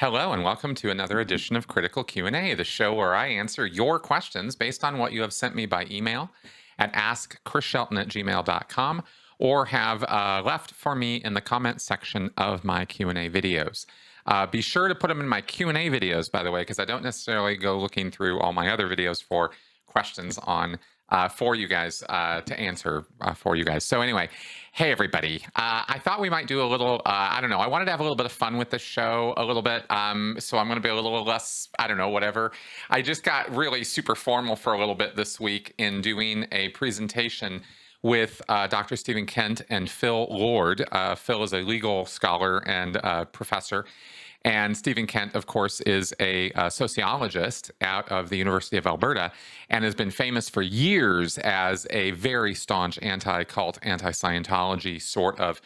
Hello and welcome to another edition of Critical Q&A, the show where I answer your questions based on what you have sent me by email at askchrisshelton@gmail.com or have left for me in the comment section of my Q&A videos. Be sure to put them in my Q&A videos, by the way, because I don't necessarily go looking through all my other videos for questions on for you guys to answer for you guys. So anyway, hey everybody, I thought we might do a little, I don't know, I wanted to have a little bit of fun with the show a little bit. So I'm going to be a little less, I don't know, whatever. I just got really super formal for a little bit this week in doing a presentation with Dr. Stephen Kent and Phil Lord. Phil is a legal scholar and professor. And Stephen Kent, of course, is a sociologist out of the University of Alberta and has been famous for years as a very staunch anti-cult, anti-Scientology sort of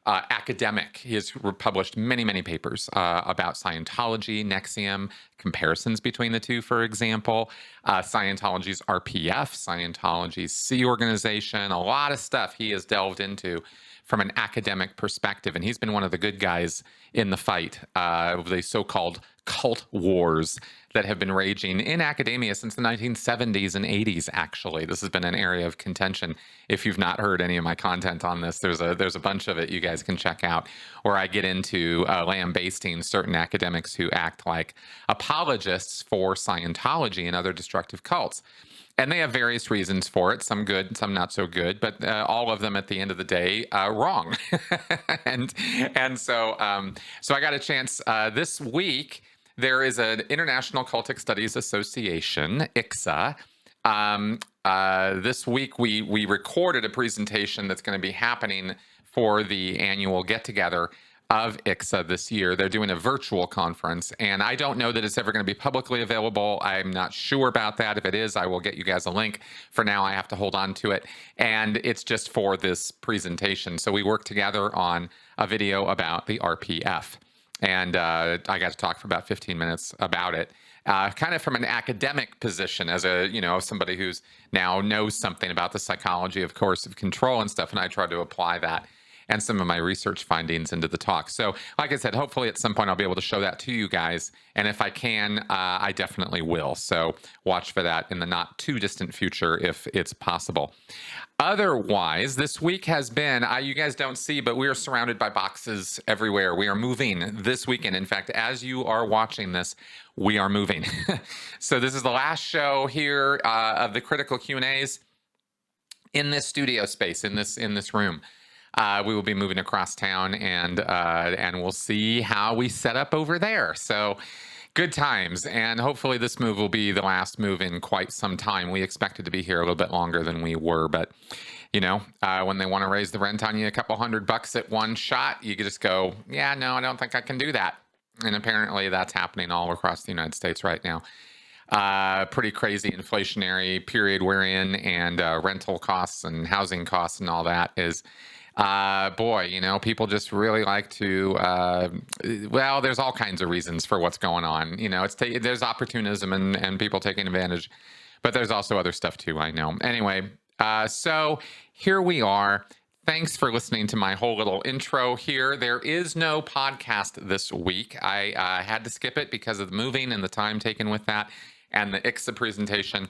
academic. He has published many, many papers about Scientology, NXIVM, comparisons between the two, for example, Scientology's RPF, Scientology's Sea Organization, a lot of stuff he has delved into from an academic perspective. And he's been one of the good guys in the fight of the so-called cult wars that have been raging in academia since the 1970s and 80s, actually. This has been an area of contention. If you've not heard any of my content on this, there's a bunch of it you guys can check out, where I get into lambasting certain academics who act like apologists for Scientology and other destructive cults. And they have various reasons for it, some good, some not so good, but all of them at the end of the day wrong. So I got a chance this week. There is an International Cultic Studies Association, ICSA. This week we recorded a presentation that's going to be happening for the annual get-together of ICSA this year. They're doing a virtual conference, and I don't know that it's ever going to be publicly available. I'm not sure about that. If it is, I will get you guys a link. For now, I have to hold on to it, and it's just for this presentation. So we worked together on a video about the RPF, and I got to talk for about 15 minutes about it, kind of from an academic position as somebody who's now knows something about the psychology, of course, of control and stuff, and I tried to apply that and some of my research findings into the talk. So like I said, hopefully at some point I'll be able to show that to you guys. And if I can, I definitely will. So watch for that in the not too distant future if it's possible. Otherwise, this week has been, you guys don't see, but we are surrounded by boxes everywhere. We are moving this weekend. In fact, as you are watching this, we are moving. So this is the last show here of the Critical Q&As in this studio space, in this room. We will be moving across town, and we'll see how we set up over there. So good times, and hopefully this move will be the last move in quite some time. We expected to be here a little bit longer than we were, but when they want to raise the rent on you a couple $100 at one shot, you just go, yeah, no, I don't think I can do that. And apparently that's happening all across the United States right now. Pretty crazy inflationary period we're in, and rental costs and housing costs and all that is... people just really like to, there's all kinds of reasons for what's going on. There's opportunism and people taking advantage, but there's also other stuff too, I know. Anyway, so here we are. Thanks for listening to my whole little intro here. There is no podcast this week. I had to skip it because of the moving and the time taken with that and the ICSA presentation.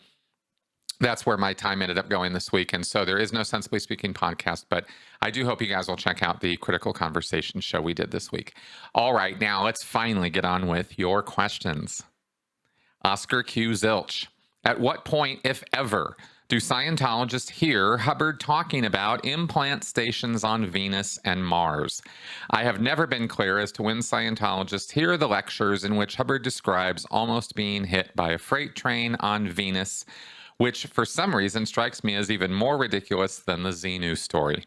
That's where my time ended up going this week. And so there is no Sensibly Speaking podcast, but I do hope you guys will check out the Critical Conversation show we did this week. All right, now let's finally get on with your questions. Oscar Q. Zilch. At what point, if ever, do Scientologists hear Hubbard talking about implant stations on Venus and Mars? I have never been clear as to when Scientologists hear the lectures in which Hubbard describes almost being hit by a freight train on Venus, which for some reason strikes me as even more ridiculous than the Xenu story.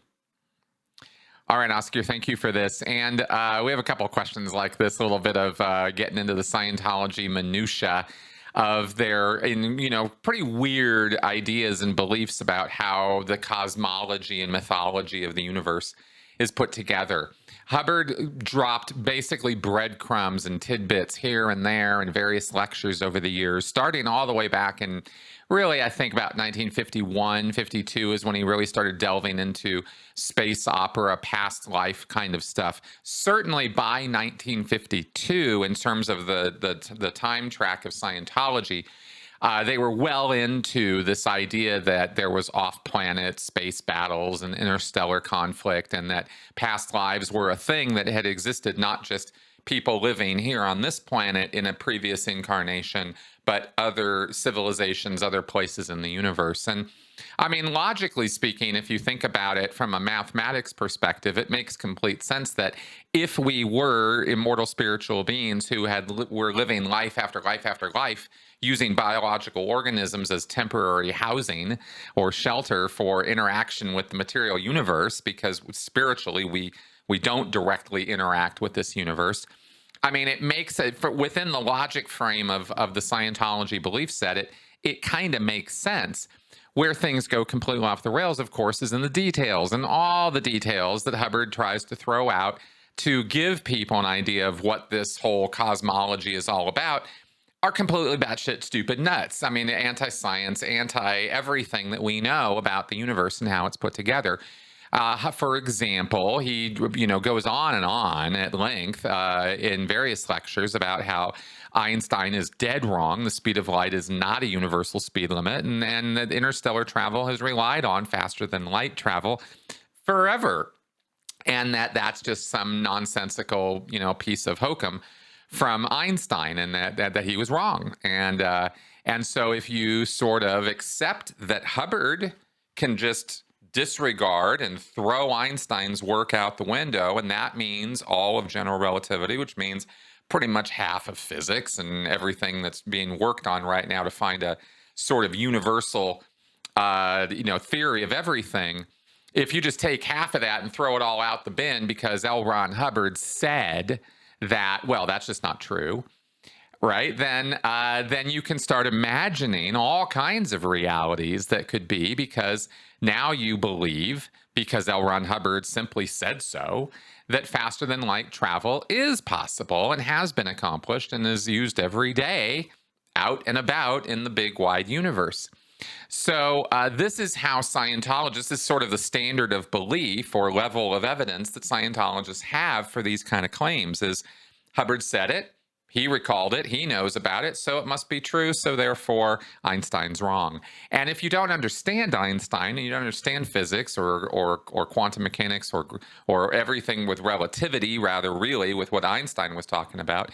All right, Oscar, thank you for this. And we have a couple of questions like this, a little bit of getting into the Scientology minutia of their, pretty weird ideas and beliefs about how the cosmology and mythology of the universe is put together. Hubbard dropped basically breadcrumbs and tidbits here and there in various lectures over the years, starting all the way back in, really, I think about 1951, 52 is when he really started delving into space opera, past life kind of stuff. Certainly by 1952, in terms of the time track of Scientology, they were well into this idea that there was off-planet space battles and interstellar conflict, and that past lives were a thing that had existed, not just people living here on this planet in a previous incarnation, but other civilizations, other places in the universe. And I mean, logically speaking, if you think about it from a mathematics perspective, it makes complete sense that if we were immortal spiritual beings who were living life after life after life, using biological organisms as temporary housing or shelter for interaction with the material universe, because spiritually we don't directly interact with this universe. I mean, it makes it, within the logic frame of the Scientology belief set, it kind of makes sense. Where things go completely off the rails, of course, is in the details, and all the details that Hubbard tries to throw out to give people an idea of what this whole cosmology is all about are completely batshit stupid nuts. I mean, anti-science, anti-everything that we know about the universe and how it's put together. For example, he goes on at length in various lectures about how Einstein is dead wrong. The speed of light is not a universal speed limit, and that interstellar travel has relied on faster than light travel forever, and that's just some nonsensical piece of hokum from Einstein, and that he was wrong. And so if you sort of accept that Hubbard can just disregard and throw Einstein's work out the window, and that means all of general relativity, which means pretty much half of physics and everything that's being worked on right now to find a sort of universal theory of everything. If you just take half of that and throw it all out the bin because L. Ron Hubbard said that, well, that's just not true, right? Then you can start imagining all kinds of realities that could be, because now you believe, because L. Ron Hubbard simply said so, that faster than light travel is possible and has been accomplished and is used every day out and about in the big wide universe. So this is how Scientologists, is sort of the standard of belief or level of evidence that Scientologists have for these kind of claims, is Hubbard said it, he recalled it, he knows about it, so it must be true, so therefore Einstein's wrong. And if you don't understand Einstein, and you don't understand physics or quantum mechanics or everything with relativity, rather really with what Einstein was talking about,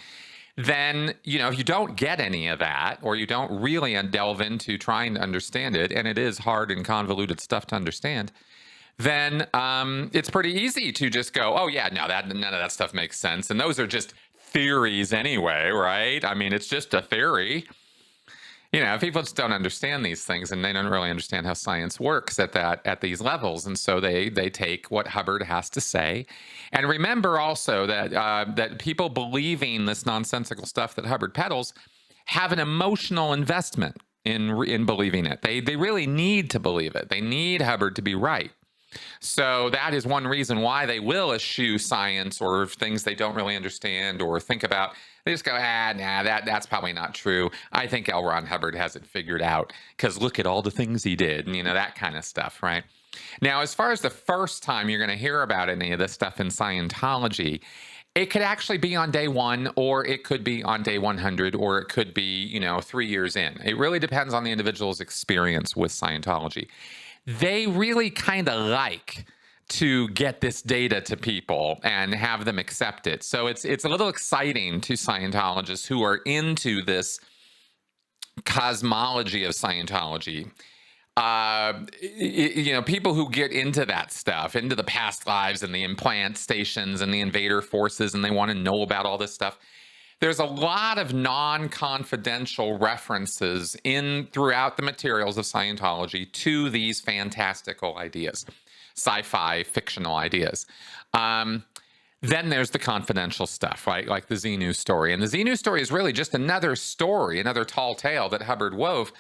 then, if you don't get any of that, or you don't really delve into trying to understand it, and it is hard and convoluted stuff to understand, then it's pretty easy to just go, oh yeah, no, none of that stuff makes sense. And those are just theories anyway, right? I mean, it's just a theory. People just don't understand these things, and they don't really understand how science works at these levels, and so they take what Hubbard has to say. And remember also that people believing this nonsensical stuff that Hubbard peddles have an emotional investment in believing it. They really need to believe it. They need Hubbard to be right. So that is one reason why they will eschew science or things they don't really understand or think about. They just go, that's probably not true. I think L. Ron Hubbard has it figured out because look at all the things he did, and that kind of stuff, right? Now, as far as the first time you're going to hear about any of this stuff in Scientology, it could actually be on day 1, or it could be on day 100, or it could be, 3 years in. It really depends on the individual's experience with Scientology. They really kind of like to get this data to people and have them accept it. So it's a little exciting to Scientologists who are into this cosmology of Scientology. People who get into that stuff, into the past lives and the implant stations and the invader forces, and they want to know about all this stuff. There's a lot of non-confidential references throughout the materials of Scientology to these fantastical ideas, sci-fi, fictional ideas. Then there's the confidential stuff, right? Like the Xenu story. And the Xenu story is really just another story, another tall tale that Hubbard wove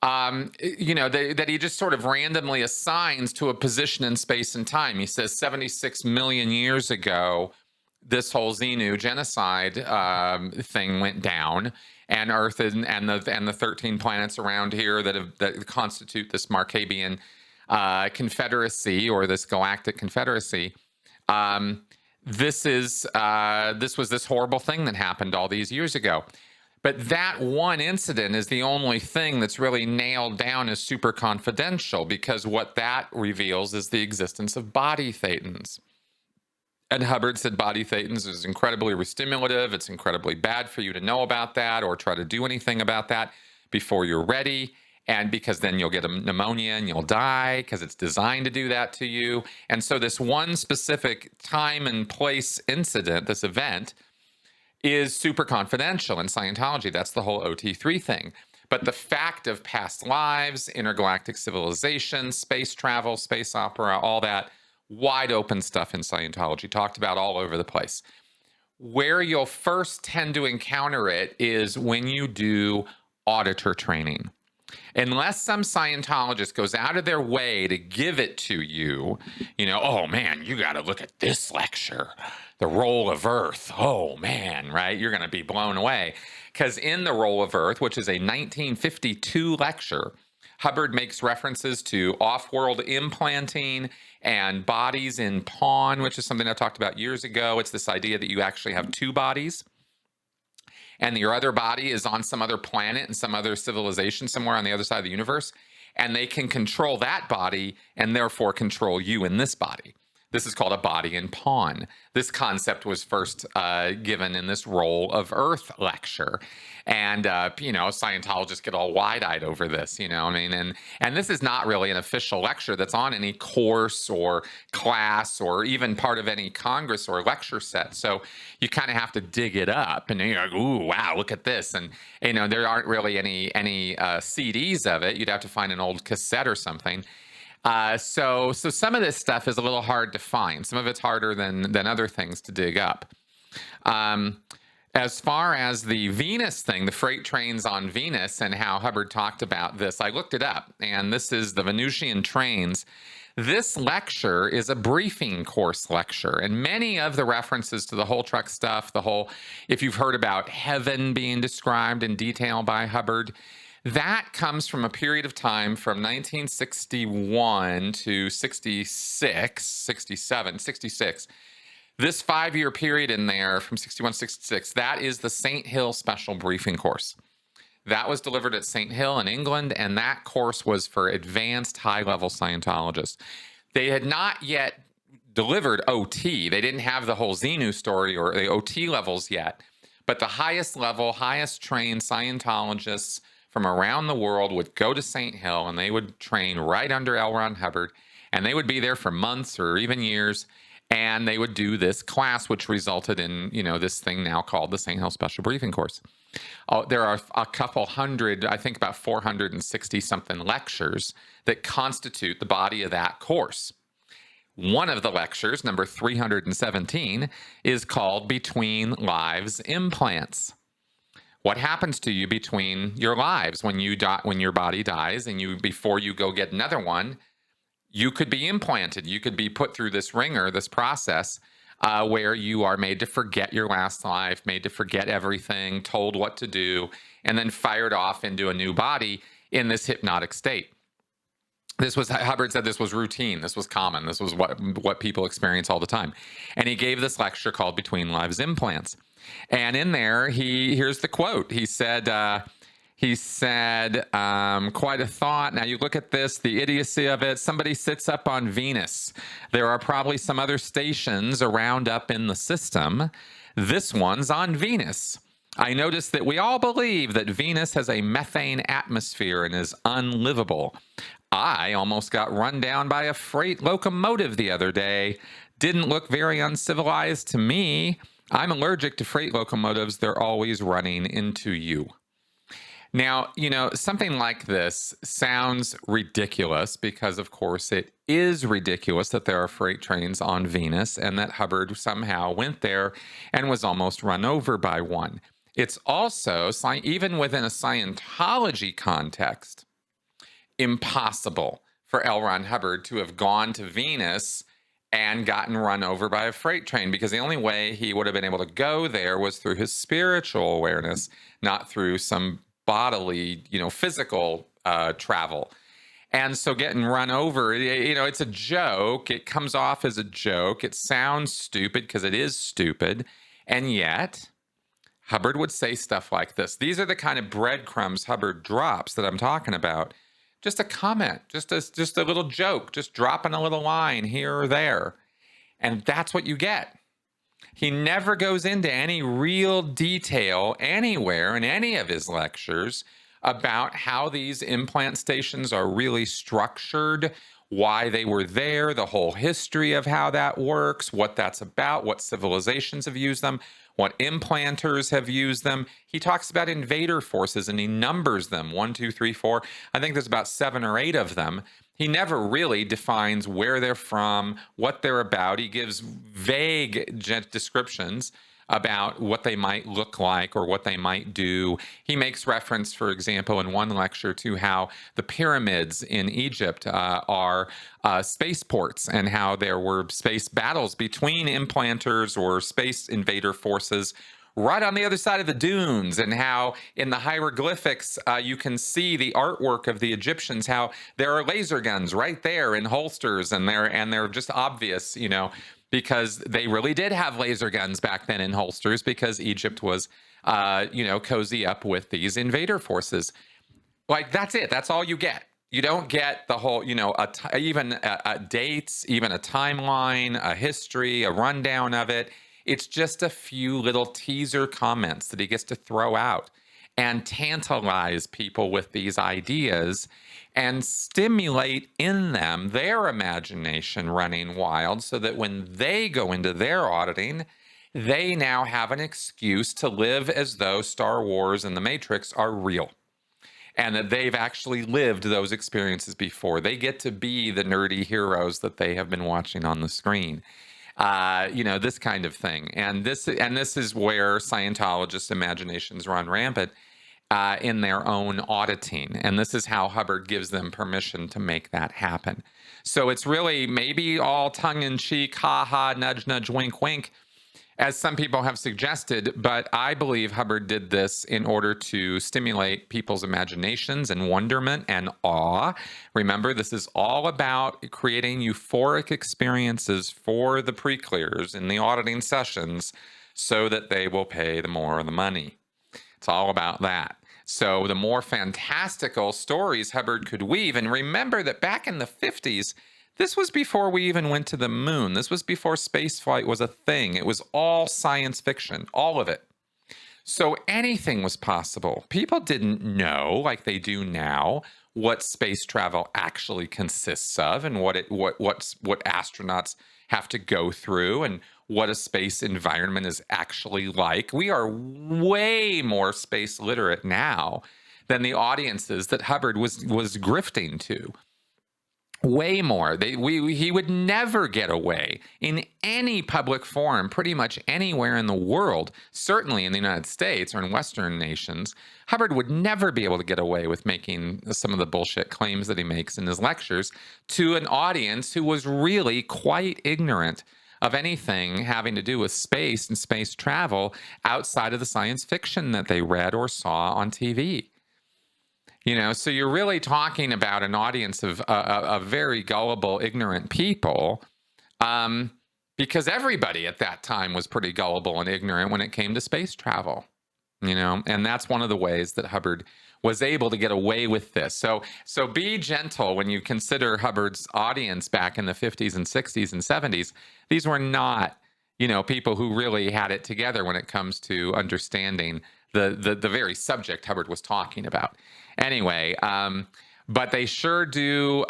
that he just sort of randomly assigns to a position in space and time. He says 76 million years ago, this whole Xenu genocide thing went down, and Earth and the 13 planets around here that constitute this Markabian confederacy, or this galactic confederacy. This was this horrible thing that happened all these years ago. But that one incident is the only thing that's really nailed down as super confidential, because what that reveals is the existence of body thetans. And Hubbard said body thetans is incredibly restimulative. It's incredibly bad for you to know about that or try to do anything about that before you're ready. And because then you'll get a pneumonia and you'll die, because it's designed to do that to you. And so this one specific time and place incident, this event, is super confidential in Scientology. That's the whole OT3 thing. But the fact of past lives, intergalactic civilization, space travel, space opera, all that wide open stuff in Scientology, talked about all over the place. Where you'll first tend to encounter it is when you do auditor training. Unless some Scientologist goes out of their way to give it to you, oh man, you got to look at this lecture, the Role of Earth. Oh man, right? You're going to be blown away. Because in the Role of Earth, which is a 1952 lecture, Hubbard makes references to off-world implanting and bodies in pawn, which is something I talked about years ago. It's this idea that you actually have two bodies, and your other body is on some other planet and some other civilization somewhere on the other side of the universe, and they can control that body and therefore control you in this body. This is called a body in pawn. This concept was first given in this Role of Earth lecture. And, Scientologists get all wide-eyed over this, and this is not really an official lecture that's on any course or class or even part of any congress or lecture set. So you kind of have to dig it up, and you're like, ooh, wow, look at this. And, there aren't really any CDs of it. You'd have to find an old cassette or something. So some of this stuff is a little hard to find. Some of it's harder than other things to dig up. As far as the Venus thing, the freight trains on Venus and how Hubbard talked about this, I looked it up, and this is the Venusian Trains. This lecture is a briefing course lecture, and many of the references to the whole truck stuff, if you've heard about heaven being described in detail by Hubbard, that comes from a period of time from 1961 to 66. This 5-year period in there from 61 to 66, that is the St. Hill Special Briefing Course. That was delivered at St. Hill in England, and that course was for advanced high-level Scientologists. They had not yet delivered OT. They didn't have the whole Xenu story or the OT levels yet, but the highest level, highest trained Scientologists from around the world would go to St. Hill, and they would train right under L. Ron Hubbard, and they would be there for months or even years, and they would do this class, which resulted in, this thing now called the St. Hill Special Briefing Course. There are a couple hundred, I think about 460-something lectures that constitute the body of that course. One of the lectures, number 317, is called Between Lives Implants. What happens to you between your lives when you die, when your body dies, and before you go get another one, you could be implanted. You could be put through this ringer, this process, where you are made to forget your last life, made to forget everything, told what to do, and then fired off into a new body in this hypnotic state. Hubbard said this was routine. This was common. This was what people experience all the time. And he gave this lecture called Between Lives Implants. And in there, here's the quote. He said, quite a thought. Now you look at this, the idiocy of it. Somebody sits up on Venus. There are probably some other stations around up in the system. This one's on Venus. I noticed that we all believe that Venus has a methane atmosphere and is unlivable. I almost got run down by a freight locomotive the other day. Didn't look very uncivilized to me. I'm allergic to freight locomotives. They're always running into you. Now, something like this sounds ridiculous because, of course, it is ridiculous that there are freight trains on Venus and that Hubbard somehow went there and was almost run over by one. It's also, even within a Scientology context, impossible for L. Ron Hubbard to have gone to Venus and gotten run over by a freight train, because the only way he would have been able to go there was through his spiritual awareness, not through some bodily, physical travel. And so getting run over, it's a joke. It comes off as a joke. It sounds stupid because it is stupid. And yet, Hubbard would say stuff like this. These are the kind of breadcrumbs Hubbard drops that I'm talking about. Just a comment, just a little joke, just dropping a little line here or there. And that's what you get. He never goes into any real detail anywhere in any of his lectures about how these implant stations are really structured, why they were there, the whole history of how that works, what that's about, what civilizations have used them, what implanters have used them. He talks about invader forces and he numbers them 1, 2, 3, 4. I think there's about 7 or 8 of them. He never really defines where they're from, what they're about. He gives vague descriptions about what they might look like or what they might do. He makes reference, for example, in one lecture to how the pyramids in Egypt are spaceports, and how there were space battles between implanters or space invader forces right on the other side of the dunes, and how in the hieroglyphics you can see the artwork of the Egyptians, how there are laser guns right there in holsters, and they're just obvious, because they really did have laser guns back then in holsters, because Egypt was, cozy up with these invader forces. Like, that's it. That's all you get. You don't get the whole, even dates, even a timeline, a history, a rundown of it. It's just a few little teaser comments that he gets to throw out and tantalize people with these ideas and stimulate in them their imagination running wild, so that when they go into their auditing, they now have an excuse to live as though Star Wars and the Matrix are real, and that they've actually lived those experiences before. They get to be the nerdy heroes that they have been watching on the screen. This kind of thing. And this is where Scientologists' imaginations run rampant in their own auditing. And this is how Hubbard gives them permission to make that happen. So it's really maybe all tongue-in-cheek, ha-ha, nudge, nudge, wink, wink, as some people have suggested, but I believe Hubbard did this in order to stimulate people's imaginations and wonderment and awe. Remember, this is all about creating euphoric experiences for the pre-clears in the auditing sessions, so that they will pay the more of the money. It's all about that. So the more fantastical stories Hubbard could weave, and remember that back in the 50s, this was before we even went to the moon. This was before spaceflight was a thing. It was all science fiction, all of it. So anything was possible. People didn't know, like they do now, what space travel actually consists of, and what astronauts have to go through, and what a space environment is actually like. We are way more space literate now than the audiences that Hubbard was grifting to. Way more. He would never get away in any public forum, pretty much anywhere in the world, certainly in the United States or in Western nations. Hubbard would never be able to get away with making some of the bullshit claims that he makes in his lectures to an audience who was really quite ignorant of anything having to do with space and space travel outside of the science fiction that they read or saw on TV. So you're really talking about an audience of very gullible, ignorant people, because everybody at that time was pretty gullible and ignorant when it came to space travel, and that's one of the ways that Hubbard was able to get away with this. So be gentle when you consider Hubbard's audience back in the 50s and 60s and 70s. These were not, people who really had it together when it comes to understanding the very subject Hubbard was talking about. Anyway, but they sure do,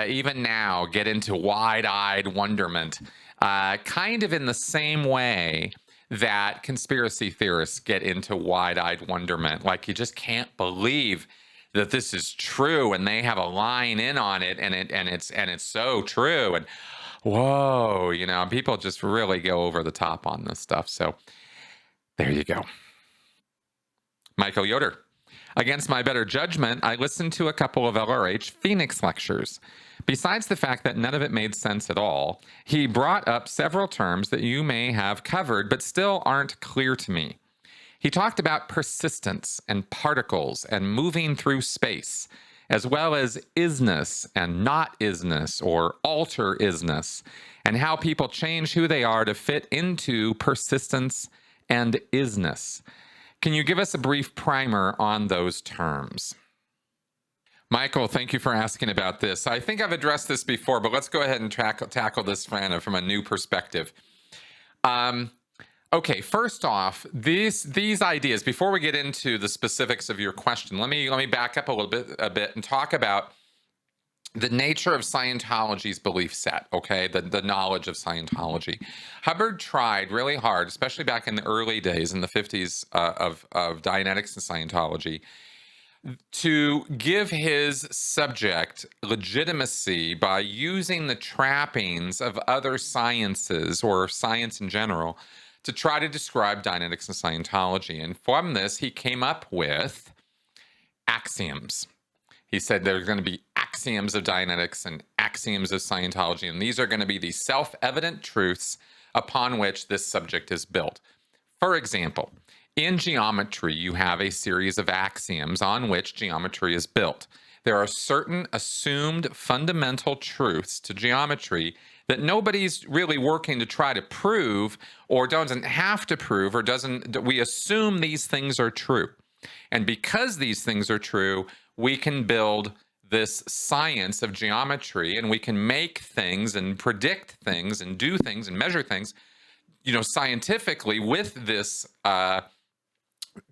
even now, get into wide-eyed wonderment, kind of in the same way that conspiracy theorists get into wide-eyed wonderment. Like, you just can't believe that this is true, and they have a line in on it, and it's so true, and whoa, people just really go over the top on this stuff. So there you go. Michael Yoder. Against my better judgment, I listened to a couple of LRH Phoenix lectures. Besides the fact that none of it made sense at all, he brought up several terms that you may have covered but still aren't clear to me. He talked about persistence and particles and moving through space, as well as isness and not isness or alter isness, and how people change who they are to fit into persistence and isness. Can you give us a brief primer on those terms? Michael, thank you for asking about this. I think I've addressed this before, but let's go ahead and tackle this from a new perspective. Okay, first off, these ideas, before we get into the specifics of your question, let me back up a bit and talk about the nature of Scientology's belief set, okay, the knowledge of Scientology. Hubbard tried really hard, especially back in the early days in the 50s of Dianetics and Scientology, to give his subject legitimacy by using the trappings of other sciences or science in general to try to describe Dianetics and Scientology. And from this, he came up with axioms. He said there's going to be axioms of Dianetics and axioms of Scientology, and these are going to be the self-evident truths upon which this subject is built. For example, in geometry, you have a series of axioms on which geometry is built. There are certain assumed fundamental truths to geometry that nobody's really working to try to prove or doesn't have to prove or doesn't. We assume these things are true. And because these things are true, we can build this science of geometry, and we can make things and predict things and do things and measure things, scientifically with this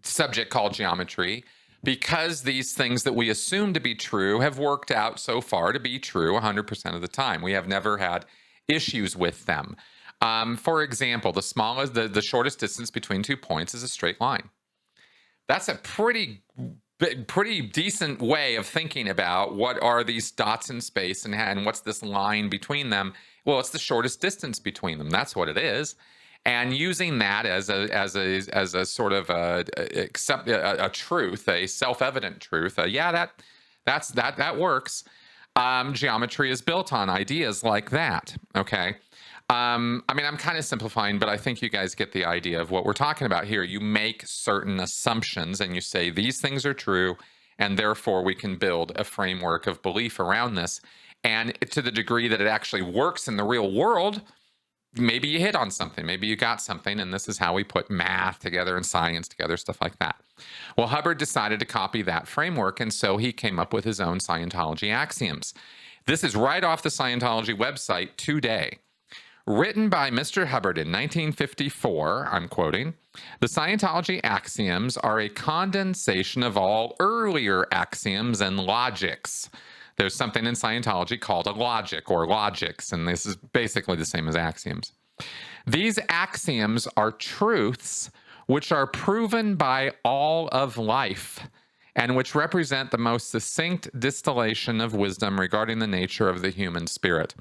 subject called geometry, because these things that we assume to be true have worked out so far to be true 100% of the time. We have never had issues with them. For example, the shortest distance between 2 points is a straight line. That's a pretty decent way of thinking about what are these dots in space and what's this line between them. Well, it's the shortest distance between them. That's what it is. And using that as a sort of a truth, a self-evident truth. That works. Geometry is built on ideas like that. Okay. I'm kind of simplifying, but I think you guys get the idea of what we're talking about here. You make certain assumptions and you say these things are true, and therefore we can build a framework of belief around this. And to the degree that it actually works in the real world, maybe you hit on something, maybe you got something, and this is how we put math together and science together, stuff like that. Well, Hubbard decided to copy that framework, and so he came up with his own Scientology axioms. This is right off the Scientology website today. Written by Mr. Hubbard in 1954, I'm quoting, "The Scientology axioms are a condensation of all earlier axioms and logics." There's something in Scientology called a logic or logics, and this is basically the same as axioms. "These axioms are truths which are proven by all of life and which represent the most succinct distillation of wisdom regarding the nature of the human spirit."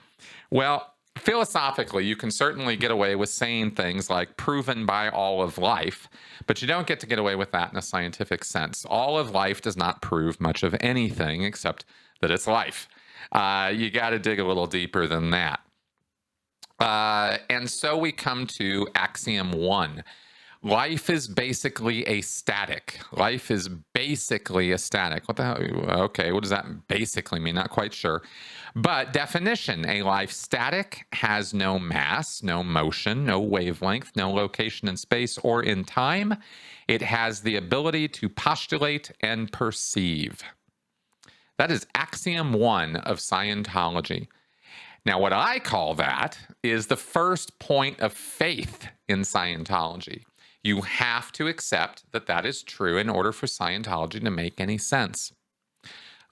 Well, philosophically, you can certainly get away with saying things like proven by all of life, but you don't get to get away with that in a scientific sense. All of life does not prove much of anything except that it's life. You got to dig a little deeper than that. And so we come to axiom 1. Life is basically a static. Life is basically a static. What the hell? Okay, what does that basically mean? Not quite sure. But definition, a life static has no mass, no motion, no wavelength, no location in space or in time. It has the ability to postulate and perceive. That is axiom 1 of Scientology. Now, what I call that is the first point of faith in Scientology. You have to accept that that is true in order for Scientology to make any sense.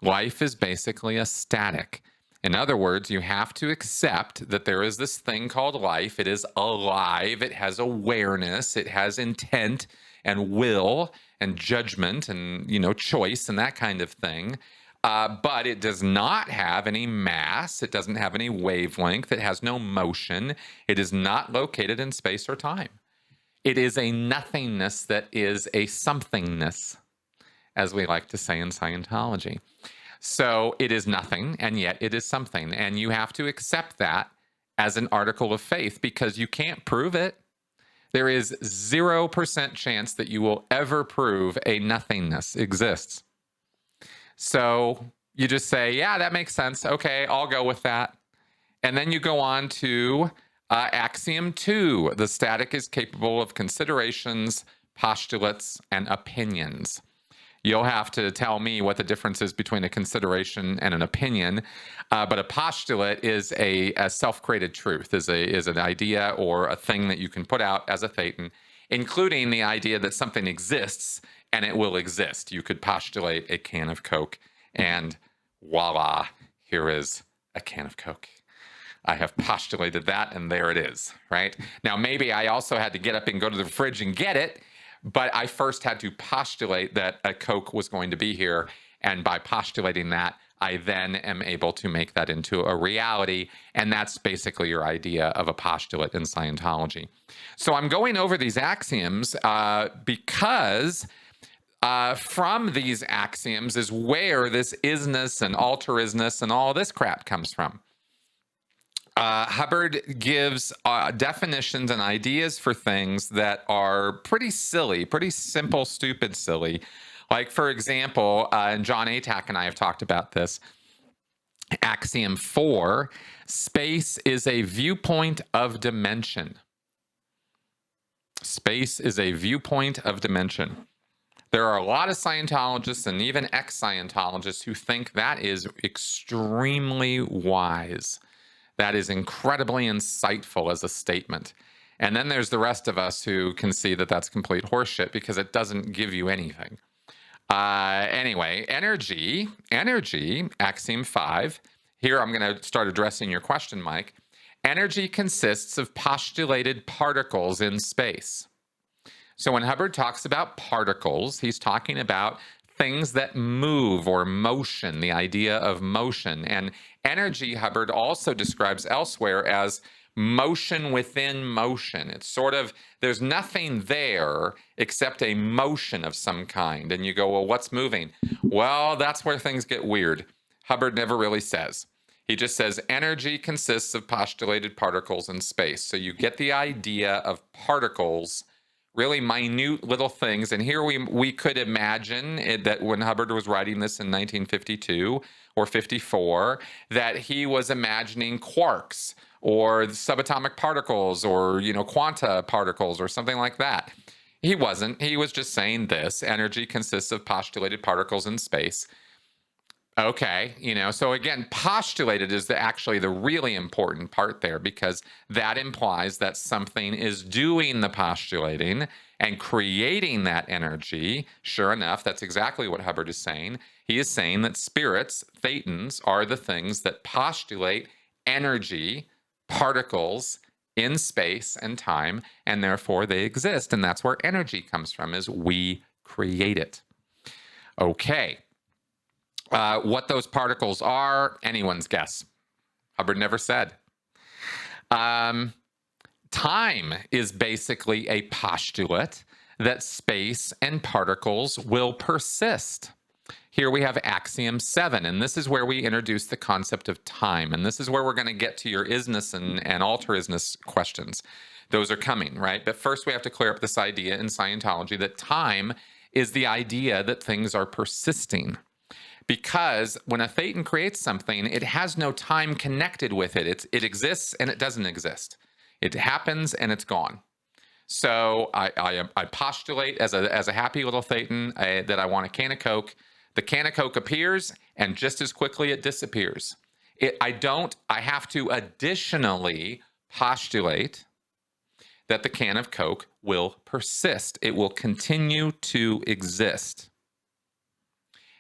Life is basically a static. In other words, you have to accept that there is this thing called life. It is alive. It has awareness. It has intent and will and judgment and, choice and that kind of thing. But it does not have any mass. It doesn't have any wavelength. It has no motion. It is not located in space or time. It is a nothingness that is a somethingness. as we like to say in Scientology. So it is nothing, and yet it is something. And you have to accept that as an article of faith because you can't prove it. There is 0% chance that you will ever prove a nothingness exists. So you just say, yeah, that makes sense. Okay, I'll go with that. And then you go on to Axiom 2. The static is capable of considerations, postulates, and opinions. You'll have to tell me what the difference is between a consideration and an opinion. But a postulate is a self-created truth, is an idea or a thing that you can put out as a thetan, including the idea that something exists and it will exist. You could postulate a can of Coke and voila, here is a can of Coke. I have postulated that and there it is, right? Now, maybe I also had to get up and go to the fridge and get it, but I first had to postulate that a Coke was going to be here. And by postulating that, I then am able to make that into a reality. And that's basically your idea of a postulate in Scientology. So I'm going over these axioms because from these axioms is where this isness and alterisness and all this crap comes from. Hubbard gives definitions and ideas for things that are pretty silly, pretty simple, stupid, silly. Like, for example, and John Atack and I have talked about this, Axiom 4, space is a viewpoint of dimension. Space is a viewpoint of dimension. There are a lot of Scientologists and even ex-Scientologists who think that is extremely wise. That is incredibly insightful as a statement. And then there's the rest of us who can see that that's complete horseshit because it doesn't give you anything. Anyway, energy, Axiom 5. Here I'm going to start addressing your question, Mike. Energy consists of postulated particles in space. So when Hubbard talks about particles, he's talking about things that move or motion, the idea of motion. And energy, Hubbard also describes elsewhere as motion within motion. It's sort of, there's nothing there except a motion of some kind. And you go, well, what's moving? Well, that's where things get weird. Hubbard never really says. He just says energy consists of postulated particles in space. So you get the idea of particles, really minute little things. And here we could imagine that when Hubbard was writing this in 1952 or 54, that he was imagining quarks or subatomic particles or, quanta particles or something like that. He wasn't. He was just saying this. Energy consists of postulated particles in space. Okay, so again, postulated is actually the really important part there because that implies that something is doing the postulating and creating that energy. Sure enough, that's exactly what Hubbard is saying. He is saying that spirits, thetans, are the things that postulate energy, particles in space and time, and therefore they exist. And that's where energy comes from, is we create it. Okay. What those particles are, anyone's guess. Hubbard never said. Time is basically a postulate that space and particles will persist. Here we have Axiom 7, and this is where we introduce the concept of time. And this is where we're going to get to your isness and alterisness questions. Those are coming, right? But first we have to clear up this idea in Scientology that time is the idea that things are persisting. Because when a thetan creates something, it has no time connected with it. It exists and it doesn't exist. It happens and it's gone. So I postulate as a happy little thetan that I want a can of Coke. The can of Coke appears and just as quickly it disappears. I have to additionally postulate that the can of Coke will persist. It will continue to exist.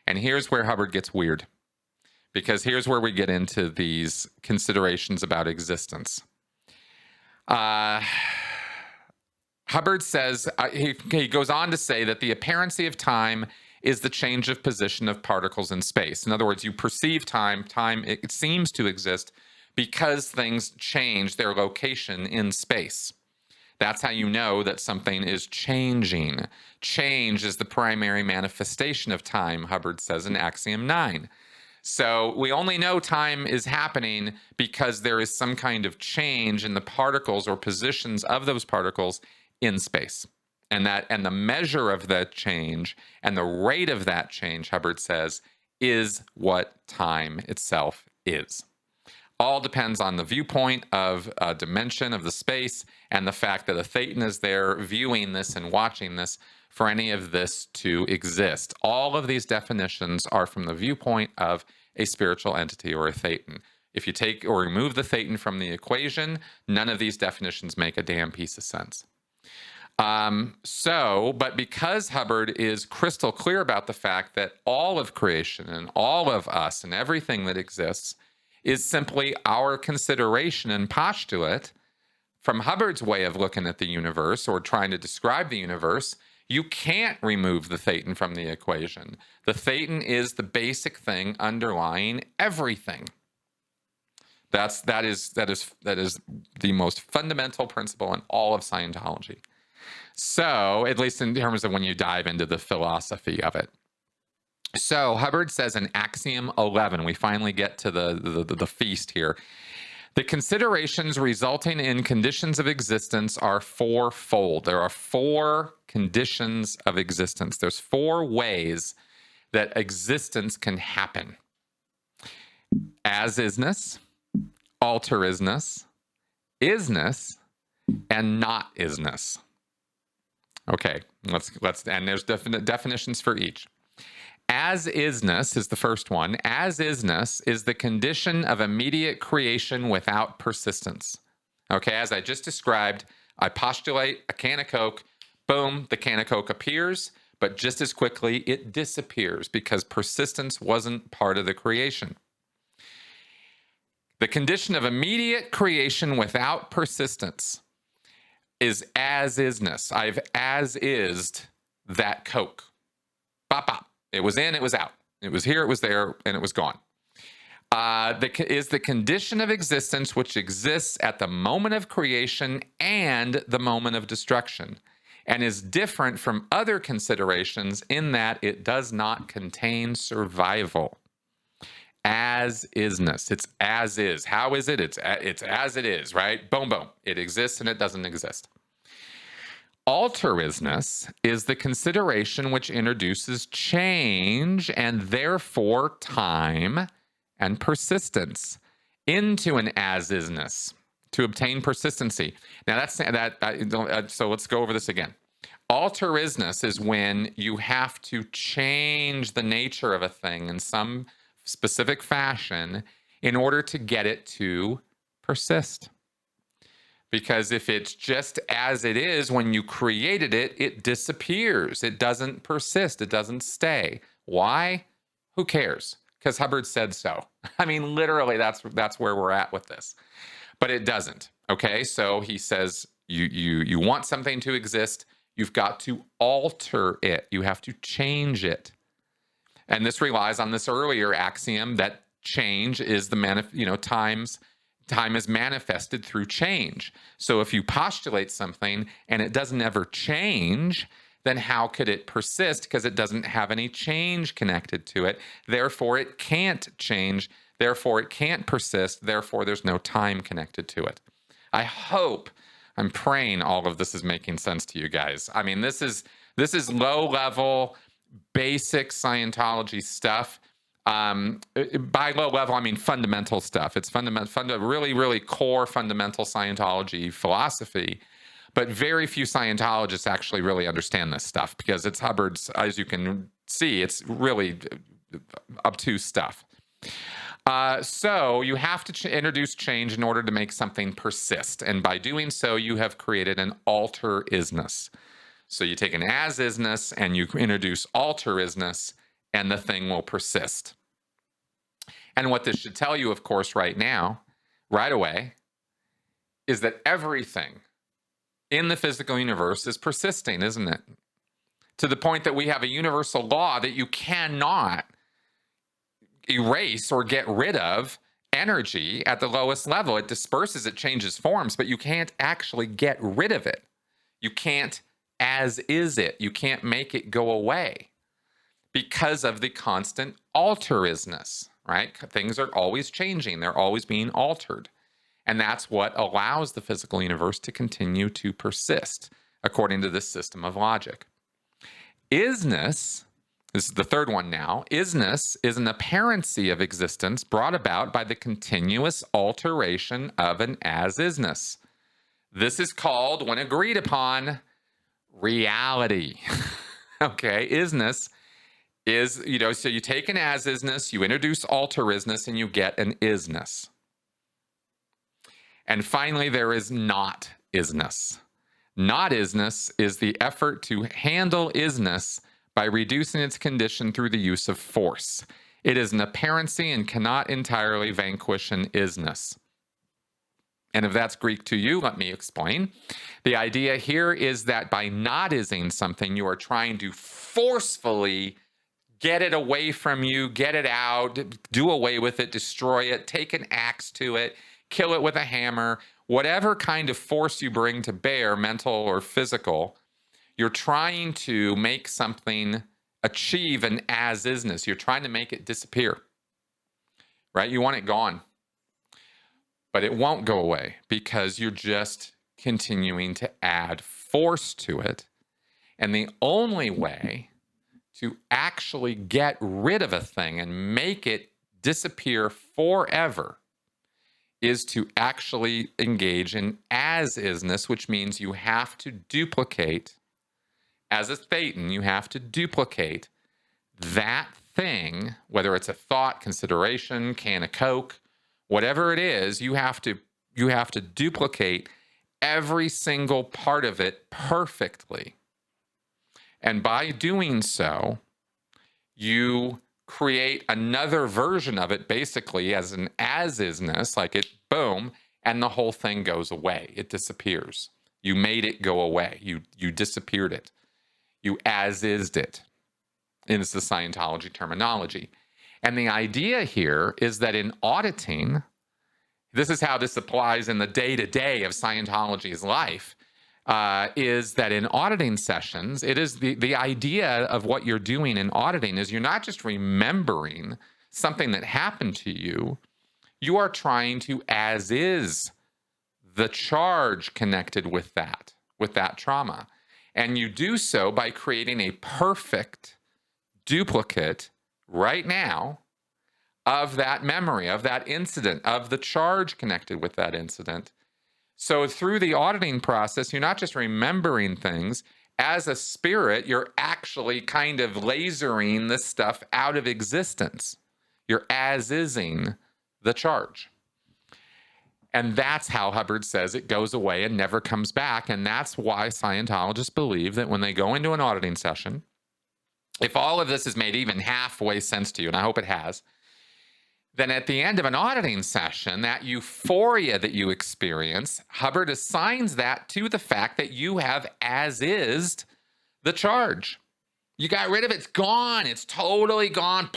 And here's where Hubbard gets weird, because here's where we get into these considerations about existence. Hubbard says, he goes on to say that the apparency of time is the change of position of particles in space. In other words, you perceive time, it seems to exist because things change their location in space. That's how you know that something is changing. Change is the primary manifestation of time, Hubbard says in Axiom 9. So we only know time is happening because there is some kind of change in the particles or positions of those particles in space. And the measure of that change and the rate of that change, Hubbard says, is what time itself is. All depends on the viewpoint of a dimension of the space and the fact that a thetan is there viewing this and watching this for any of this to exist. All of these definitions are from the viewpoint of a spiritual entity or a thetan. If you take or remove the thetan from the equation, none of these definitions make a damn piece of sense. But because Hubbard is crystal clear about the fact that all of creation and all of us and everything that exists is simply our consideration and postulate, from Hubbard's way of looking at the universe or trying to describe the universe, you can't remove the thetan from the equation. The thetan is the basic thing underlying everything. That is the most fundamental principle in all of Scientology. So, at least in terms of when you dive into the philosophy of it. So, Hubbard says in Axiom 11, we finally get to the feast here. The considerations resulting in conditions of existence are fourfold. There are 4 conditions of existence. There's 4 ways that existence can happen. As-isness, alter-isness, isness, and not-isness. Okay, let's and there's definite definitions for each. As-isness is the first one. As-isness is the condition of immediate creation without persistence. Okay, as I just described, I postulate a can of Coke, boom, the can of Coke appears, but just as quickly it disappears because persistence wasn't part of the creation. The condition of immediate creation without persistence is as-isness. I've as-ised that Coke. Bop, bop. It was in, it was out. It was here, it was there, and it was gone. Is the condition of existence which exists at the moment of creation and the moment of destruction, and is different from other considerations in that it does not contain survival. As-isness. It's as is. How is it? It's as it is, right? Boom, boom. It exists and it doesn't exist. Alter-isness is the consideration which introduces change and therefore time and persistence into an as-isness to obtain persistency. Now so let's go over this again. Alter-isness is when you have to change the nature of a thing in some specific fashion in order to get it to persist. Because if it's just as it is when you created it, it disappears. It doesn't persist. It doesn't stay. Why? Who cares? Because Hubbard said so. I mean, literally, that's where we're at with this. But it doesn't. Okay, so he says you want something to exist, you've got to alter it. You have to change it. And this relies on this earlier axiom that change is time is manifested through change. So if you postulate something and it doesn't ever change, then how could it persist? Because it doesn't have any change connected to it. Therefore, it can't change. Therefore, it can't persist. Therefore, there's no time connected to it. I'm praying all of this is making sense to you guys. I mean, this is low-level, basic Scientology stuff. By low level, I mean fundamental stuff. It's really, really core fundamental Scientology philosophy. But very few Scientologists actually really understand this stuff because it's Hubbard's, as you can see, it's really obtuse stuff. So you have to introduce change in order to make something persist. And by doing so, you have created an alter-isness. So you take an as-isness and you introduce alter-isness, and the thing will persist. And what this should tell you, of course, right away, is that everything in the physical universe is persisting, isn't it? To the point that we have a universal law that you cannot erase or get rid of energy at the lowest level. It disperses, it changes forms, but you can't actually get rid of it. You can't as is it. You can't make it go away because of the constant alterisness, right? Things are always changing. They're always being altered. And that's what allows the physical universe to continue to persist, according to this system of logic. Isness, this is the third one now, isness is an apparency of existence brought about by the continuous alteration of an as-isness. This is called, when agreed upon, reality. Okay, isness is, so you take an as-isness, you introduce alter-isness, and you get an isness. And finally, there is not-isness. Not-isness is the effort to handle isness by reducing its condition through the use of force. It is an apparency and cannot entirely vanquish an isness. And if that's Greek to you, let me explain. The idea here is that by not-ising something, you are trying to forcefully get it away from you, get it out, do away with it, destroy it, take an axe to it, kill it with a hammer, whatever kind of force you bring to bear, mental or physical, you're trying to make something achieve an as-isness. You're trying to make it disappear, right? You want it gone, but it won't go away because you're just continuing to add force to it. And the only way to actually get rid of a thing and make it disappear forever is to actually engage in as-isness, which means you have to duplicate, as a thetan, you have to duplicate that thing, whether it's a thought, consideration, can of Coke, whatever it is, you have to duplicate every single part of it perfectly. And by doing so, you create another version of it basically as an as-isness, like it, boom, and the whole thing goes away. It disappears. You made it go away. You disappeared it. You as-ised it. And it's the Scientology terminology. And the idea here is that in auditing, this is how this applies in the day-to-day of Scientology's life, is that in auditing sessions, it is the idea of what you're doing in auditing is you're not just remembering something that happened to you, you are trying to as-is the charge connected with that trauma. And you do so by creating a perfect duplicate right now of that memory, of that incident, of the charge connected with that incident. So through the auditing process, you're not just remembering things. As a spirit, you're actually kind of lasering this stuff out of existence. You're as-ising the charge. And that's how Hubbard says it goes away and never comes back. And that's why Scientologists believe that when they go into an auditing session, if all of this has made even halfway sense to you, and I hope it has, then at the end of an auditing session, that euphoria that you experience, Hubbard assigns that to the fact that you have as-ised the charge. You got rid of it. It's gone. It's totally gone.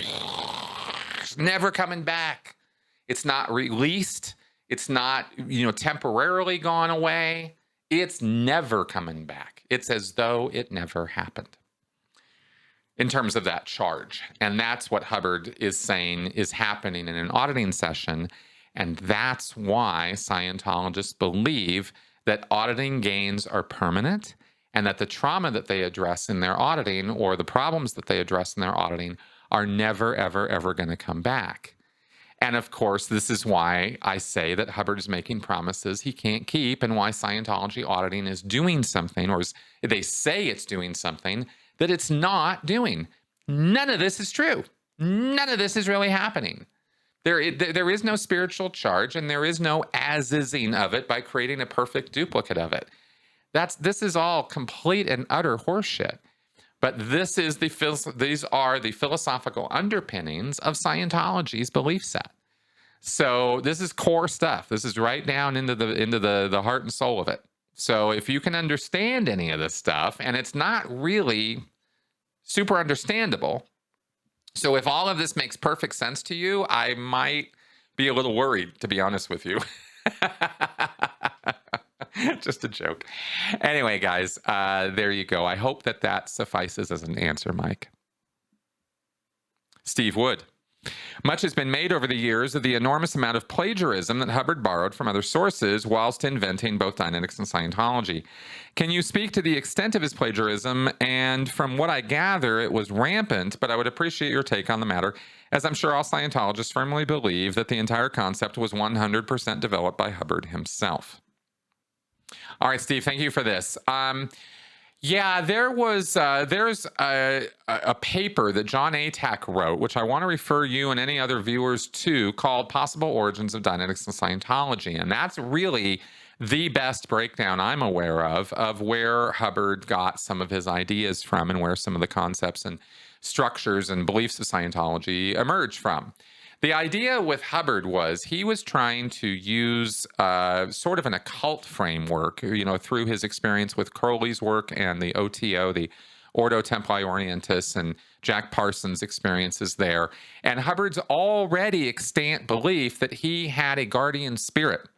It's never coming back. It's not released. It's not, temporarily gone away. It's never coming back. It's as though it never happened in terms of that charge. And that's what Hubbard is saying is happening in an auditing session. And that's why Scientologists believe that auditing gains are permanent and that the trauma that they address in their auditing or the problems that they address in their auditing are never, ever, ever going to come back. And of course, this is why I say that Hubbard is making promises he can't keep and why Scientology auditing is doing something, or they say it's doing something that it's not doing. None of this is true. None of this is really happening. There is no spiritual charge, and there is no as-ising of it by creating a perfect duplicate of it. This is all complete and utter horseshit. But these are the philosophical underpinnings of Scientology's belief set. So this is core stuff. This is right down into the heart and soul of it. So if you can understand any of this stuff, and it's not really super understandable. So if all of this makes perfect sense to you, I might be a little worried, to be honest with you. Just a joke. Anyway, guys, there you go. I hope that that suffices as an answer, Mike. Steve Wood. Much has been made over the years of the enormous amount of plagiarism that Hubbard borrowed from other sources whilst inventing both Dianetics and Scientology. Can you speak to the extent of his plagiarism? And from what I gather, it was rampant, but I would appreciate your take on the matter, as I'm sure all Scientologists firmly believe that the entire concept was 100% developed by Hubbard himself. All right, Steve, thank you for this. Yeah, there's a paper that John Atack wrote, which I want to refer you and any other viewers to, called Possible Origins of Dianetics and Scientology. And that's really the best breakdown I'm aware of where Hubbard got some of his ideas from and where some of the concepts and structures and beliefs of Scientology emerged from. The idea with Hubbard was he was trying to use sort of an occult framework, through his experience with Crowley's work and the OTO, the Ordo Templi Orientis, and Jack Parsons' experiences there. And Hubbard's already extant belief that he had a guardian spirit,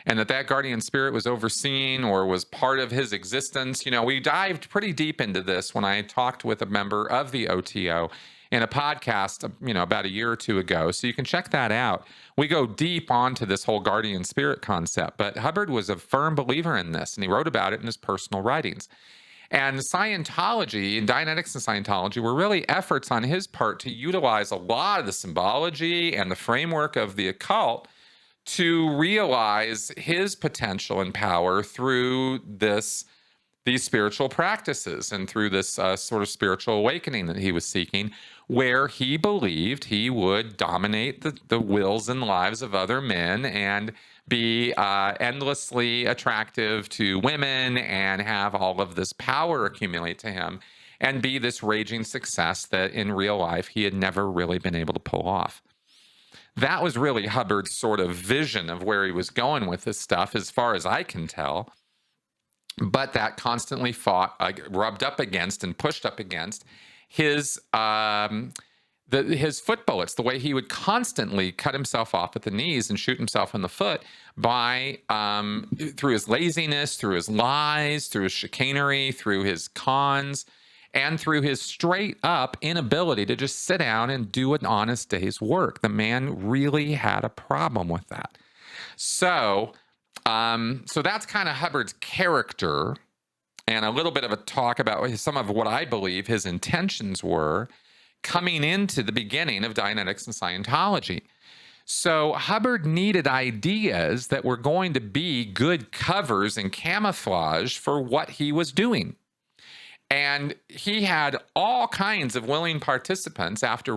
and that guardian spirit was overseeing or was part of his existence. We dived pretty deep into this when I talked with a member of the OTO in a podcast, about a year or two ago. So you can check that out. We go deep onto this whole guardian spirit concept, but Hubbard was a firm believer in this, and he wrote about it in his personal writings. And Scientology, and Dianetics and Scientology, were really efforts on his part to utilize a lot of the symbology and the framework of the occult to realize his potential and power through these spiritual practices and through this sort of spiritual awakening that he was seeking, where he believed he would dominate the wills and lives of other men and be endlessly attractive to women and have all of this power accumulate to him and be this raging success that in real life he had never really been able to pull off. That was really Hubbard's sort of vision of where he was going with this stuff, as far as I can tell. But that constantly rubbed up against and pushed up against his foot bullets, the way he would constantly cut himself off at the knees and shoot himself in the foot by through his laziness, through his lies, through his chicanery, through his cons, and through his straight up inability to just sit down and do an honest day's work. The man really had a problem with that. So that's kind of Hubbard's character, and a little bit of a talk about some of what I believe his intentions were coming into the beginning of Dianetics and Scientology. So Hubbard needed ideas that were going to be good covers and camouflage for what he was doing. And he had all kinds of willing participants after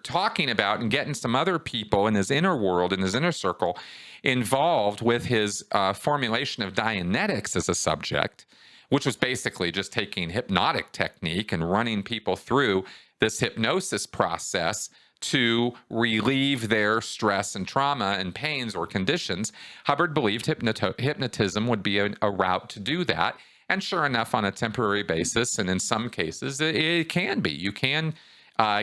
talking about and getting some other people in his inner world, in his inner circle, involved with his formulation of Dianetics as a subject, which was basically just taking hypnotic technique and running people through this hypnosis process to relieve their stress and trauma and pains or conditions. Hubbard believed hypnotism would be a route to do that. And sure enough, on a temporary basis, and in some cases, it can be. You can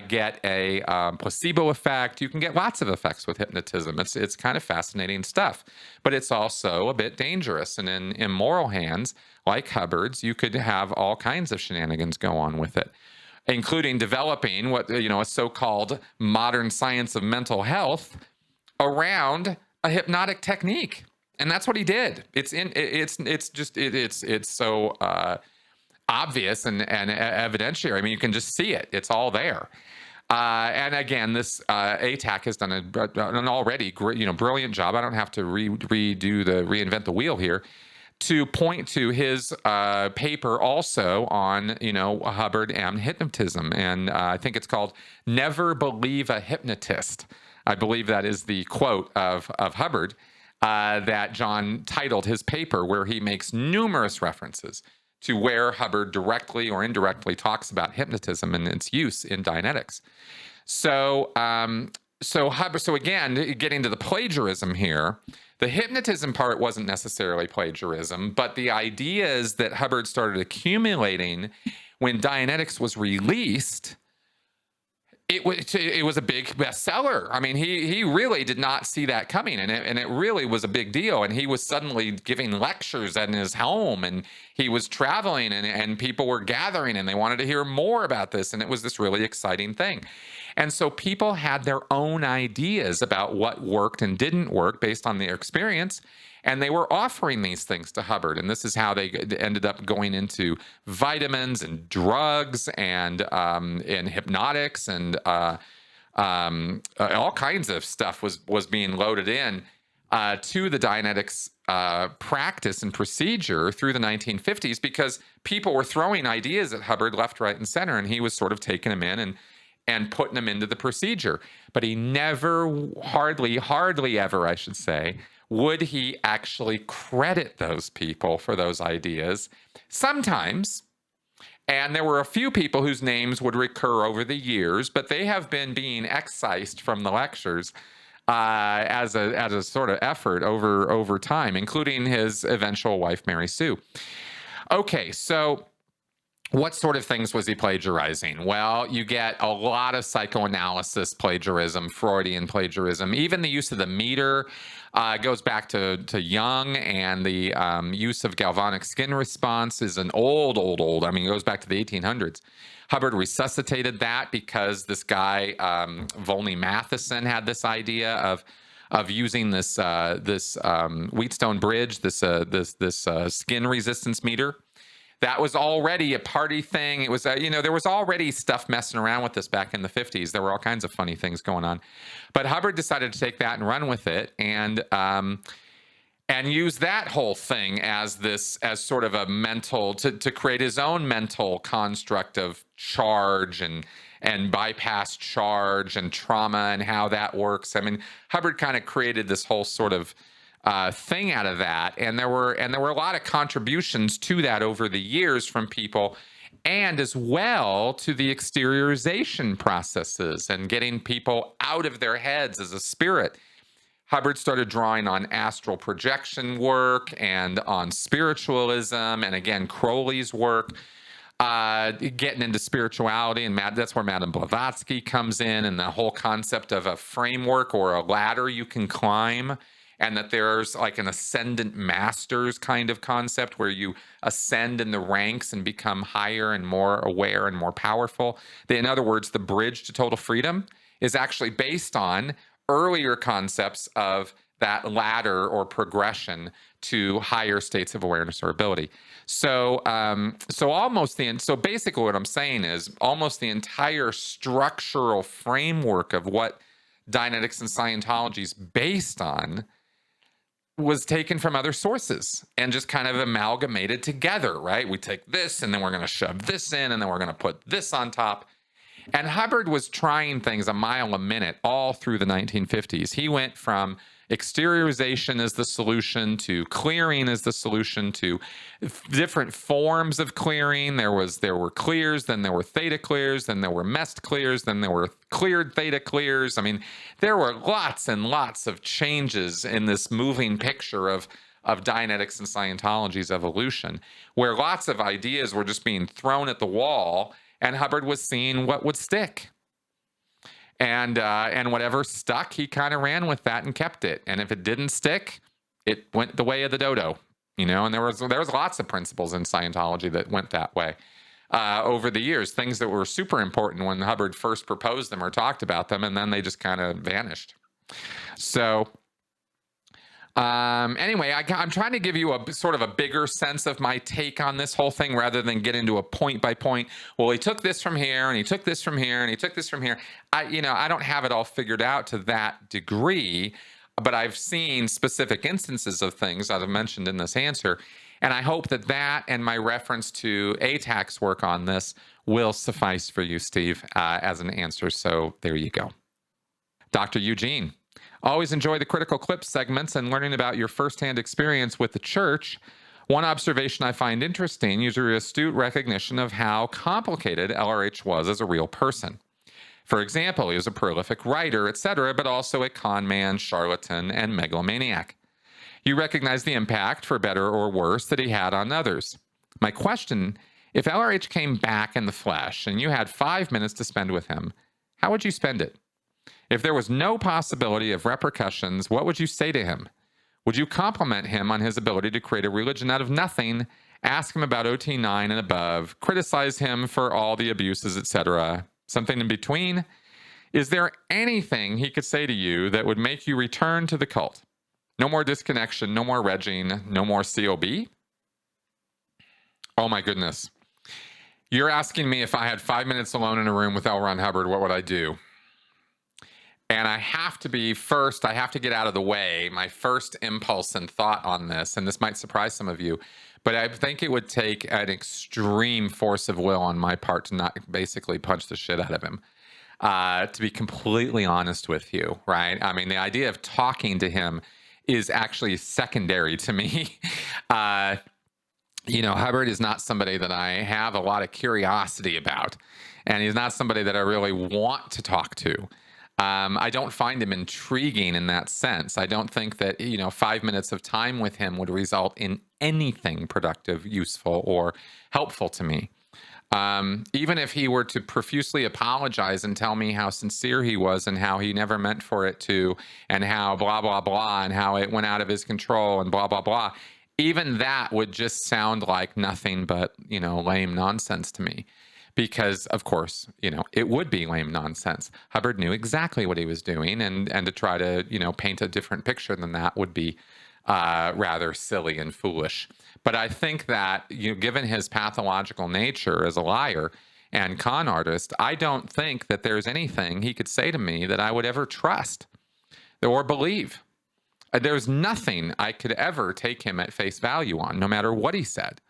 get a placebo effect. You can get lots of effects with hypnotism. It's kind of fascinating stuff, but it's also a bit dangerous. And in immoral hands, like Hubbard's, you could have all kinds of shenanigans go on with it, including developing a so-called modern science of mental health around a hypnotic technique. And that's what he did. It's so obvious and evidentiary. I mean, you can just see it. It's all there. And again, this ATAC has done an already great, brilliant job. I don't have to reinvent the wheel here to point to his paper also on Hubbard and hypnotism, and I think it's called "Never Believe a Hypnotist." I believe that is the quote of Hubbard. That John titled his paper, where he makes numerous references to where Hubbard directly or indirectly talks about hypnotism and its use in Dianetics. So again, getting to the plagiarism here, the hypnotism part wasn't necessarily plagiarism, but the ideas that Hubbard started accumulating when Dianetics was released it was a big bestseller. I mean, he really did not see that coming, and it really was a big deal. And he was suddenly giving lectures in his home, and he was traveling, and people were gathering, and they wanted to hear more about this, and it was this really exciting thing. And so people had their own ideas about what worked and didn't work based on their experience. And they were offering these things to Hubbard. And this is how they ended up going into vitamins and drugs and hypnotics and all kinds of stuff was being loaded in to the Dianetics practice and procedure through the 1950s, because people were throwing ideas at Hubbard left, right, and center. And he was sort of taking them in and putting them into the procedure. But he never, hardly ever, I should say, would he actually credit those people for those ideas? Sometimes. And there were a few people whose names would recur over the years, but they have been being excised from the lectures as a sort of effort over time, including his eventual wife, Mary Sue. Okay, so what sort of things was he plagiarizing? Well, you get a lot of psychoanalysis plagiarism, Freudian plagiarism. Even the use of the meter goes back to Jung, and the use of galvanic skin response is an old. I mean, it goes back to the 1800s. Hubbard resuscitated that because this guy, Volney Matheson, had this idea of using this Wheatstone bridge, this skin resistance meter. That was already a party thing. It was, there was already stuff messing around with this back in the 50s. There were all kinds of funny things going on. But Hubbard decided to take that and run with it and use that whole thing as sort of a mental, to create his own mental construct of charge and bypass charge and trauma and how that works. I mean, Hubbard kind of created this whole sort of thing out of that, and there were a lot of contributions to that over the years from people, and as well to the exteriorization processes and getting people out of their heads as a spirit. Hubbard started drawing on astral projection work and on spiritualism, and again Crowley's work, getting into spirituality, and that's where Madame Blavatsky comes in, and the whole concept of a framework or a ladder you can climb. And that there's like an ascendant masters kind of concept where you ascend in the ranks and become higher and more aware and more powerful. In other words, the bridge to total freedom is actually based on earlier concepts of that ladder or progression to higher states of awareness or ability. So basically what I'm saying is almost the entire structural framework of what Dianetics and Scientology is based on was taken from other sources and just kind of amalgamated together, right? We take this and then we're going to shove this in and then we're going to put this on top. And Hubbard was trying things a mile a minute all through the 1950s. He went from exteriorization as the solution to clearing as the solution to different forms of clearing. There were clears, then there were theta clears, then there were messed clears, then there were cleared theta clears. I mean, there were lots and lots of changes in this moving picture of Dianetics and Scientology's evolution, where lots of ideas were just being thrown at the wall, and Hubbard was seeing what would stick. And whatever stuck, he kind of ran with that and kept it. And if it didn't stick, it went the way of the dodo, And there was lots of principles in Scientology that went that way over the years. Things that were super important when Hubbard first proposed them or talked about them, and then they just kind of vanished. So anyway, I'm trying to give you a sort of a bigger sense of my take on this whole thing rather than get into a point by point. Well, he took this from here and he took this from here and he took this from here. I don't have it all figured out to that degree, but I've seen specific instances of things I've mentioned in this answer. And I hope that and my reference to ATAC's work on this will suffice for you, Steve, as an answer. So there you go. Dr. Eugene. Always enjoy the critical clips segments and learning about your firsthand experience with the church. One observation I find interesting is your astute recognition of how complicated LRH was as a real person. For example, he was a prolific writer, etc., but also a con man, charlatan, and megalomaniac. You recognize the impact, for better or worse, that he had on others. My question, if LRH came back in the flesh and you had 5 minutes to spend with him, how would you spend it? If there was no possibility of repercussions, what would you say to him? Would you compliment him on his ability to create a religion out of nothing, ask him about OT9 and above, criticize him for all the abuses, etc., something in between? Is there anything he could say to you that would make you return to the cult? No more disconnection, no more regging, no more COB? Oh my goodness. You're asking me if I had 5 minutes alone in a room with L. Ron Hubbard, what would I do? And I have to get out of the way. My first impulse and thought on this, and this might surprise some of you, but I think it would take an extreme force of will on my part to not basically punch the shit out of him. To be completely honest with you, right? I mean, the idea of talking to him is actually secondary to me. Hubbard is not somebody that I have a lot of curiosity about, and he's not somebody that I really want to talk to. I don't find him intriguing in that sense. I don't think that, 5 minutes of time with him would result in anything productive, useful, or helpful to me. Even if he were to profusely apologize and tell me how sincere he was and how he never meant for it to, and how blah, blah, blah, and how it went out of his control and blah, blah, blah, even that would just sound like nothing but, lame nonsense to me. Because, of course, it would be lame nonsense. Hubbard knew exactly what he was doing, and to try to, paint a different picture than that would be rather silly and foolish. But I think that, given his pathological nature as a liar and con artist, I don't think that there's anything he could say to me that I would ever trust or believe. There's nothing I could ever take him at face value on, no matter what he said.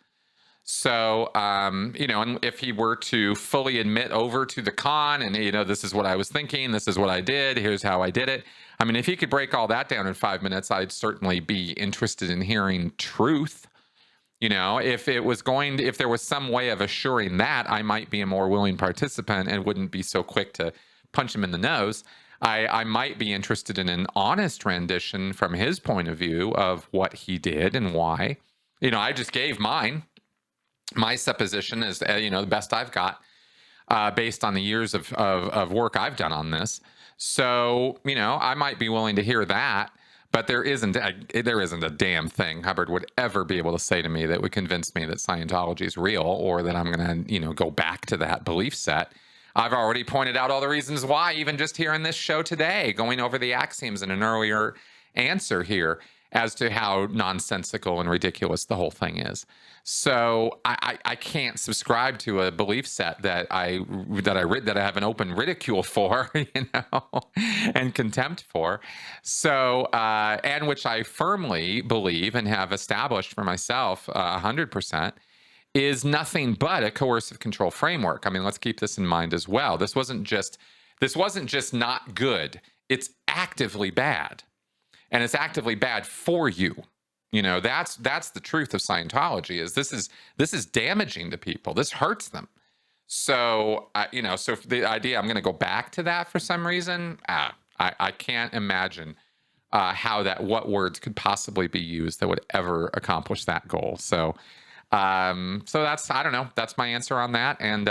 So, and if he were to fully admit over to the con and, this is what I was thinking, this is what I did, here's how I did it. I mean, if he could break all that down in 5 minutes, I'd certainly be interested in hearing truth. If there was some way of assuring that, I might be a more willing participant and wouldn't be so quick to punch him in the nose. I might be interested in an honest rendition from his point of view of what he did and why. I just gave mine. My supposition is, the best I've got based on the years of work I've done on this. So, I might be willing to hear that, but there isn't a damn thing Hubbard would ever be able to say to me that would convince me that Scientology is real, or that I'm going to, go back to that belief set. I've already pointed out all the reasons why, even just here in this show today, going over the axioms in an earlier answer here as to how nonsensical and ridiculous the whole thing is. So I can't subscribe to a belief set that I have an open ridicule for, and contempt for. So and which I firmly believe and have established for myself 100%. Is nothing but a coercive control framework. I mean, let's keep this in mind as well. This wasn't just not good. It's actively bad. And it's actively bad for you. That's the truth of Scientology. Is this is damaging to people. This hurts them. So so if the idea I'm going to go back to that for some reason, I can't imagine what words could possibly be used that would ever accomplish that goal. So that's, I don't know, that's my answer on that. And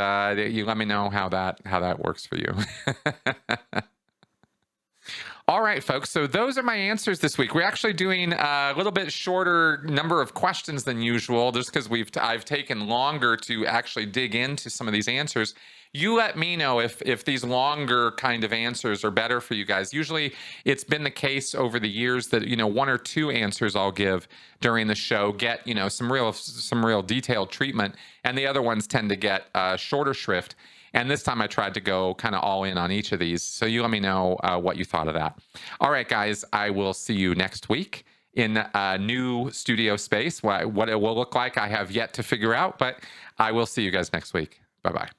you let me know how that works for you. All right, folks. So those are my answers this week. We're actually doing a little bit shorter number of questions than usual, just because I've taken longer to actually dig into some of these answers. You let me know if these longer kind of answers are better for you guys. Usually it's been the case over the years that, 1 or 2 answers I'll give during the show get, some real detailed treatment, and the other ones tend to get shorter shrift. And this time I tried to go kind of all in on each of these. So you let me know what you thought of that. All right, guys, I will see you next week in a new studio space. What it will look like, I have yet to figure out, but I will see you guys next week. Bye-bye.